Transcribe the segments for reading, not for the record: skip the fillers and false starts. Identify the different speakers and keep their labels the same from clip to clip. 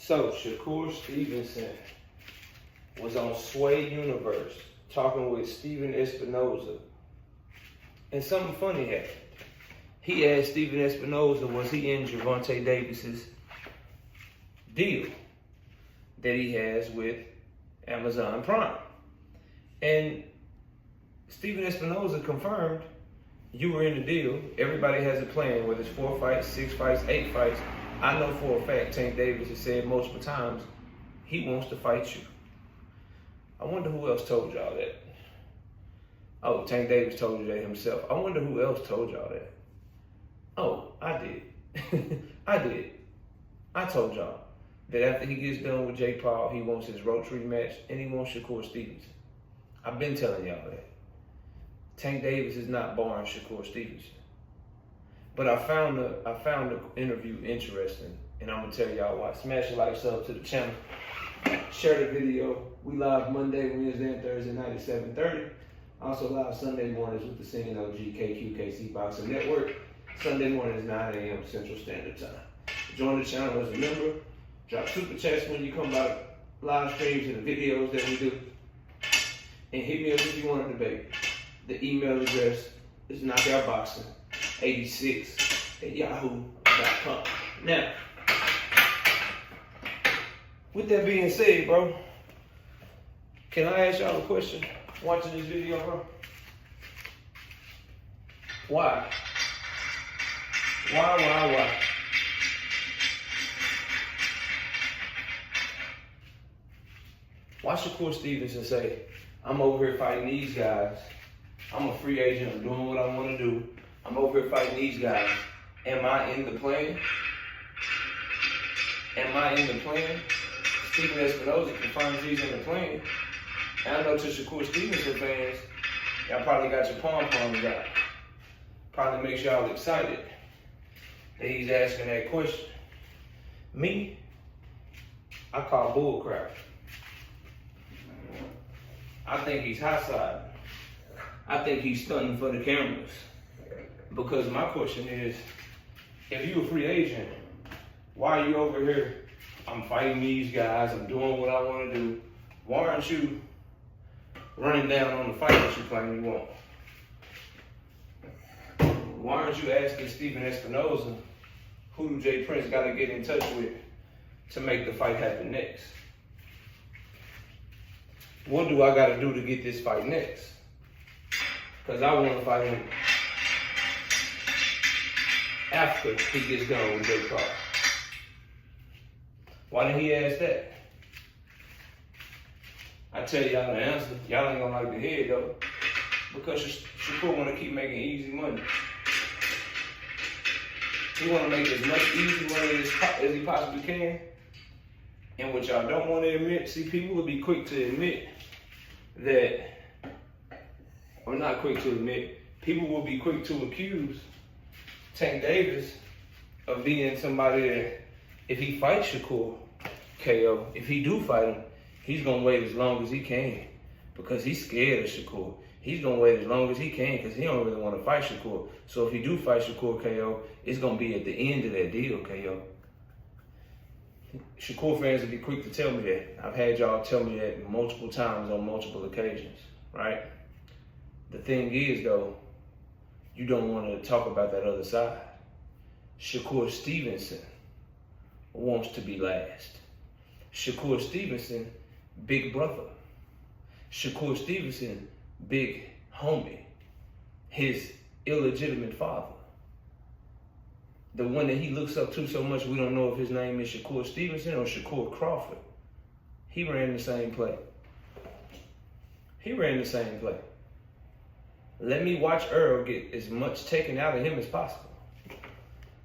Speaker 1: So, Shakur Stevenson was on Sway Universe talking with Steven Espinoza. And something funny happened. He asked Steven Espinoza, was he in Gervonta Davis's deal that he has with Amazon Prime? And Steven Espinoza confirmed, you were in the deal. Everybody has a plan, whether it's 4 fights, 6 fights, 8 fights. I know for a fact Tank Davis has said multiple times he wants to fight you. I wonder who else told y'all that. Oh, Tank Davis told you that himself. I wonder who else told y'all that. Oh, I did. I did. I told y'all that after he gets done with Jake Paul, he wants his roach rematch and he wants Shakur Stevenson. I've been telling y'all that. Tank Davis is not barring Shakur Stevenson. But I found the interview interesting, and I'm gonna tell y'all why. Smash the like, sub to the channel, share the video. We live Monday, Wednesday, and Thursday night at 7:30. Also live Sunday mornings with the Singing OG KQKC Boxing Network. Sunday mornings 9 a.m. Central Standard Time. Join the channel as a member. Drop super chats when you come by live streams and the videos that we do. And hit me up if you want to debate. The email address is knockoutboxing86@yahoo.com. Now, with that being said, bro, can I ask y'all a question watching this video, bro? Why? Why? Why Shakur Stevenson say, I'm over here fighting these guys. I'm a free agent. I'm doing what I want to do. I'm over here fighting these guys. Am I in the plan? Am I in the plan? Steven Espinoza confirms he's in the plan. And I know to Shakur Stevenson fans, y'all probably got your pom-poms out. Probably makes y'all excited that he's asking that question. Me, I call bullcrap. I think he's high-siding. I think he's stunting for the cameras. Because my question is, if you're a free agent, why are you over here? I'm fighting these guys. I'm doing what I want to do. Why aren't you running down on the fight that you claim you want? Why aren't you asking Steven Espinoza who do Jay Prince got to get in touch with to make the fight happen next? What do I got to do to get this fight next? Because I want to fight him after he gets done with Jake Paul. Why didn't he ask that? I tell y'all the answer. Y'all ain't gonna like to hear it though. Because Shakur want to keep making easy money. He want to make as much easy money as he possibly can. And what y'all don't want to admit, see, people will be quick to admit that, or not quick to admit, people will be quick to accuse Tank Davis of being somebody that, if he fights Shakur KO, if he do fight him, he's going to wait as long as he can because he's scared of Shakur. He's going to wait as long as he can because he don't really want to fight Shakur. So if he do fight Shakur KO, it's going to be at the end of that deal KO. Shakur fans will be quick to tell me that. I've had y'all tell me that multiple times on multiple occasions, right? The thing is, though, you don't want to talk about that other side. Shakur Stevenson wants to be last. Shakur Stevenson, big brother. Shakur Stevenson, big homie. His illegitimate father. The one that he looks up to so much we don't know if his name is Shakur Stevenson or Shakur Crawford. He ran the same play. Let me watch Earl get as much taken out of him as possible.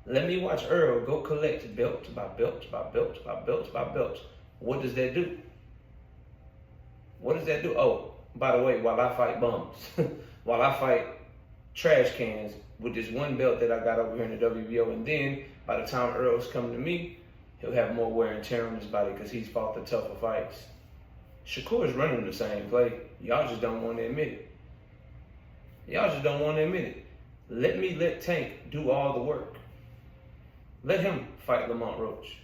Speaker 1: Let me watch Earl go collect belt by belt by belt by belt by belt. What does that do? Oh, by the way, while I fight bums, while I fight trash cans with this one belt that I got over here in the WBO, and then by the time Earl's coming to me, he'll have more wear and tear on his body because he's fought the tougher fights. Shakur is running the same play. Y'all just don't want to admit it. Let Tank do all the work. Let him fight Lamont Roach.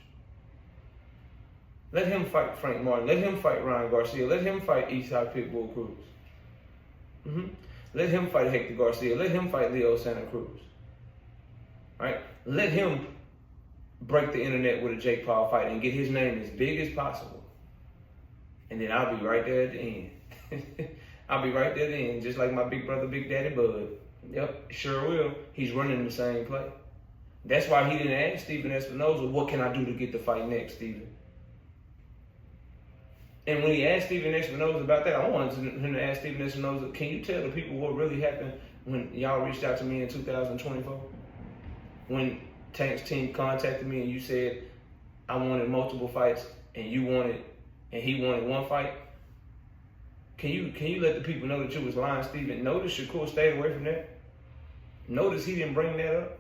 Speaker 1: Let him fight Frank Martin. Let him fight Ryan Garcia. Let him fight Eastside Pitbull Cruz. Let him fight Hector Garcia. Let him fight Leo Santa Cruz. Right? Let him break the internet with a Jake Paul fight and get his name as big as possible. And then I'll be right there at the end. I'll be right there at the end, just like my big brother, Big Daddy Bud. Yep, sure will. He's running the same play. That's why he didn't ask Steven Espinoza, what can I do to get the fight next, Steven? And when he asked Steven Espinoza about that, I wanted him to ask Steven Espinoza, can you tell the people what really happened when y'all reached out to me in 2024? When Tank's team contacted me and you said, I wanted multiple fights and he wanted one fight? Can you let the people know that you was lying, Steven? Notice Shakur stayed away from that. Notice he didn't bring that up.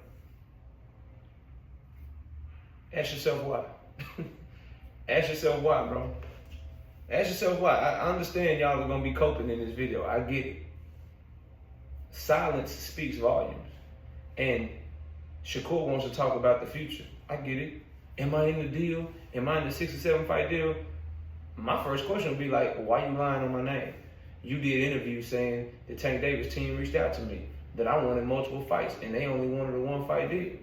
Speaker 1: Ask yourself why. Ask yourself why, bro. Ask yourself why. I understand y'all are gonna be coping in this video. I get it. Silence speaks volumes. And Shakur wants to talk about the future. I get it. Am I in the deal? Am I in the 6 or 7 fight deal? My first question would be like, why you lying on my name? You did interviews saying the Tank Davis team reached out to me, that I wanted multiple fights, and they only wanted a 1-fight deal.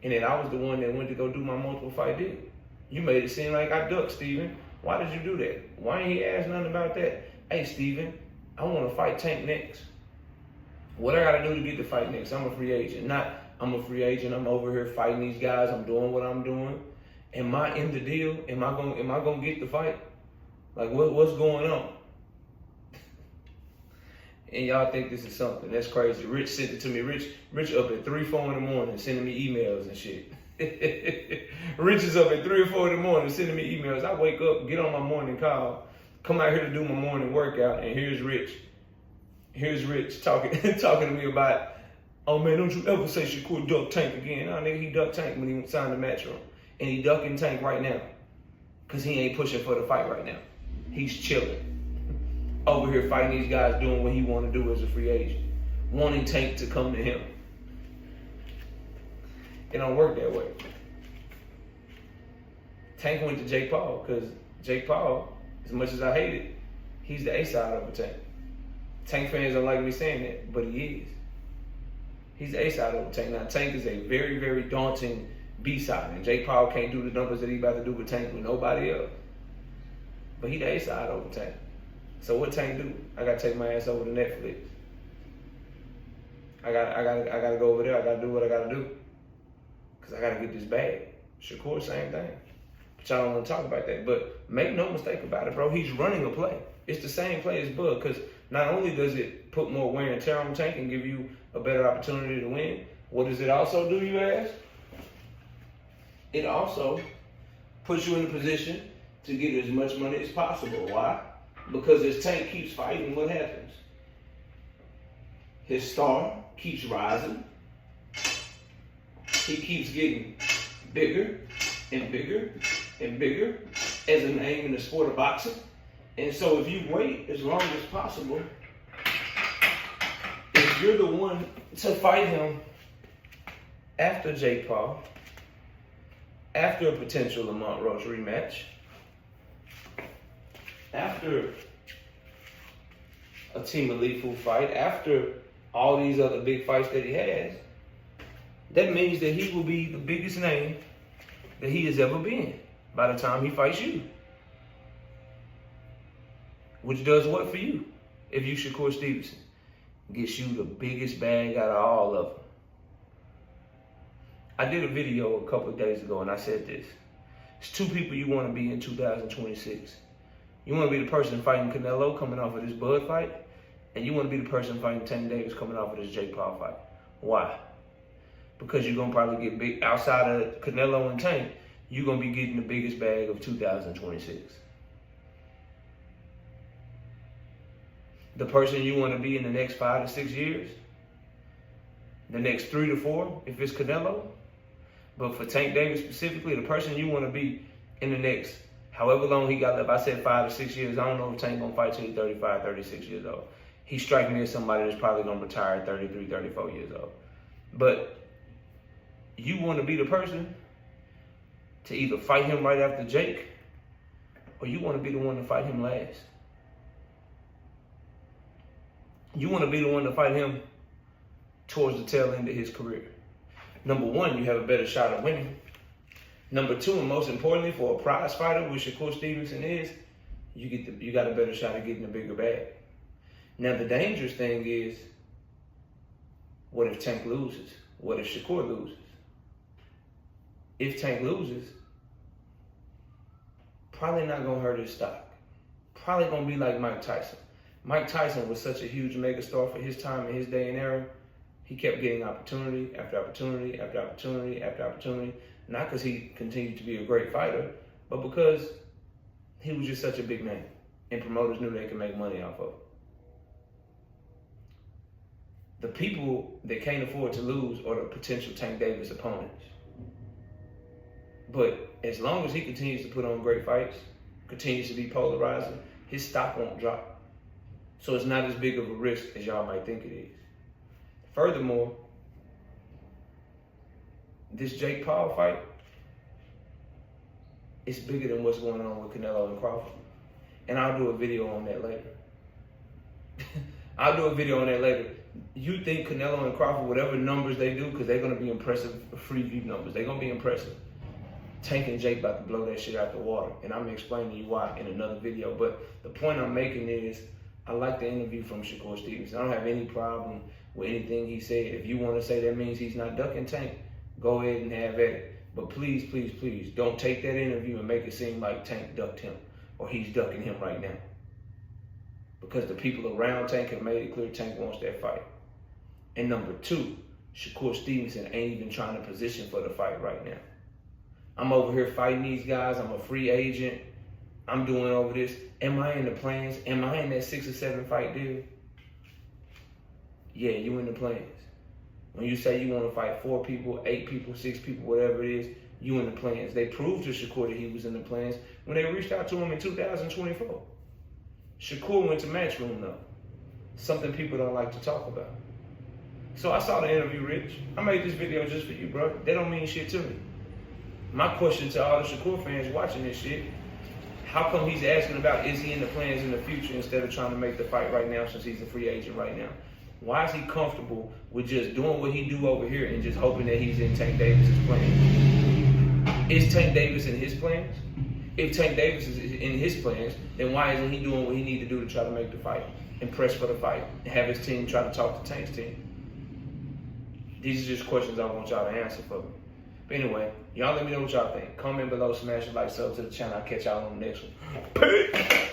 Speaker 1: And then I was the one that went to go do my multiple fight deal. You made it seem like I ducked, Steven. Why did you do that? Why ain't he asked nothing about that? Hey, Steven, I want to fight Tank next. What I got to do to get the fight next? I'm a free agent. I'm a free agent. I'm over here fighting these guys. I'm doing what I'm doing. Am I in the deal? Am I gonna get the fight? Like, what's going on? And y'all think this is something. That's crazy. Rich sent it to me. Rich up at 3, 4 in the morning sending me emails and shit. Rich is up at 3 or 4 in the morning sending me emails. I wake up, get on my morning call, come out here to do my morning workout, and here's Rich. Here's Rich talking to me about, oh man, don't you ever say Shakur duck Tank again. No, nigga, he ducked Tank when he signed the match room. And he ducking Tank right now. Because he ain't pushing for the fight right now. He's chilling. Over here fighting these guys, doing what he want to do as a free agent. Wanting Tank to come to him. It don't work that way. Tank went to Jake Paul because Jake Paul, as much as I hate it, he's the A side of a Tank. Tank fans don't like me saying that, but he is. He's the A side of a Tank. Now Tank is a very, very daunting B side, and Jake Paul can't do the numbers that he about to do with Tank with nobody else. But he the A side over Tank. So what Tank do? I gotta take my ass over to Netflix. I gotta go over there. I gotta do what I gotta do. Cause I gotta get this bag. Shakur, same thing. But y'all don't want to talk about that. But make no mistake about it, bro. He's running a play. It's the same play as Bud. Cause not only does it put more wear and tear on Tank and give you a better opportunity to win, what does it also do, you ask? It also puts you in a position to get as much money as possible. Why? Because as Tank keeps fighting, what happens? His star keeps rising. He keeps getting bigger and bigger and bigger as a name in the sport of boxing. And so if you wait as long as possible, if you're the one to fight him after Jake Paul, after a potential Lamont Roach rematch, after a Team Elite fight, after all these other big fights that he has, that means that he will be the biggest name that he has ever been by the time he fights you. Which does what for you? If you Shakur Stevenson, gets you the biggest bag out of all of them. I did a video a couple of days ago and I said this. It's 2 people you want to be in 2026. You want to be the person fighting Canelo coming off of this Bud fight, and you want to be the person fighting Tank Davis coming off of this Jake Paul fight. Why? Because you're going to probably get big, outside of Canelo and Tank, you're going to be getting the biggest bag of 2026. The person you want to be in the next 5 to 6 years, the next 3 to 4, if it's Canelo, but for Tank Davis specifically, the person you want to be in the next however long he got left, I said 5 to 6 years. I don't know if Tank gonna fight till he's 35, 36 years old. He strikes me as somebody that's probably gonna retire at 33, 34 years old. But you want to be the person to either fight him right after Jake or you want to be the one to fight him last? You want to be the one to fight him towards the tail end of his career. Number one, you have a better shot at winning. Number two, and most importantly for a prize fighter, which Shakur Stevenson is, you got a better shot at getting a bigger bag. Now the dangerous thing is, what if Tank loses? What if Shakur loses? If Tank loses, probably not gonna hurt his stock. Probably gonna be like Mike Tyson. Mike Tyson was such a huge megastar for his time and his day and era. He kept getting opportunity after opportunity after opportunity after opportunity. Not because he continued to be a great fighter, but because he was just such a big name. And promoters knew they could make money off of it. The people that can't afford to lose are the potential Tank Davis opponents. But as long as he continues to put on great fights, continues to be polarizing, his stock won't drop. So it's not as big of a risk as y'all might think it is. Furthermore, this Jake Paul fight is bigger than what's going on with Canelo and Crawford. And I'll do a video on that later. I'll do a video on that later. You think Canelo and Crawford, whatever numbers they do, because they're going to be impressive, free view numbers, they're going to be impressive. Tank and Jake about to blow that shit out the water. And I'm going to explain to you why in another video. But the point I'm making is, I like the interview from Shakur Stevenson. I don't have any problem with anything he said. If you want to say that means he's not ducking Tank, go ahead and have at it. But please, please, please, don't take that interview and make it seem like Tank ducked him or he's ducking him right now. Because the people around Tank have made it clear Tank wants that fight. And number two, Shakur Stevenson ain't even trying to position for the fight right now. I'm over here fighting these guys. I'm a free agent. I'm doing over this. Am I in the plans? Am I in that 6 or 7 fight deal? Yeah, you in the plans. When you say you want to fight 4 people, 8 people, 6 people, whatever it is, you in the plans. They proved to Shakur that he was in the plans when they reached out to him in 2024. Shakur went to Matchroom though. Something people don't like to talk about. So I saw the interview, Rich. I made this video just for you, bro. They don't mean shit to me. My question to all the Shakur fans watching this shit, how come he's asking about is he in the plans in the future instead of trying to make the fight right now since he's a free agent right now? Why is he comfortable with just doing what he do over here and just hoping that he's in Tank Davis's plans? Is Tank Davis in his plans? If Tank Davis is in his plans, then why isn't he doing what he need to do to try to make the fight and press for the fight and have his team try to talk to Tank's team? These are just questions I want y'all to answer for me. But anyway, y'all let me know what y'all think. Comment below, smash a like, sub to the channel. I'll catch y'all on the next one. Peace.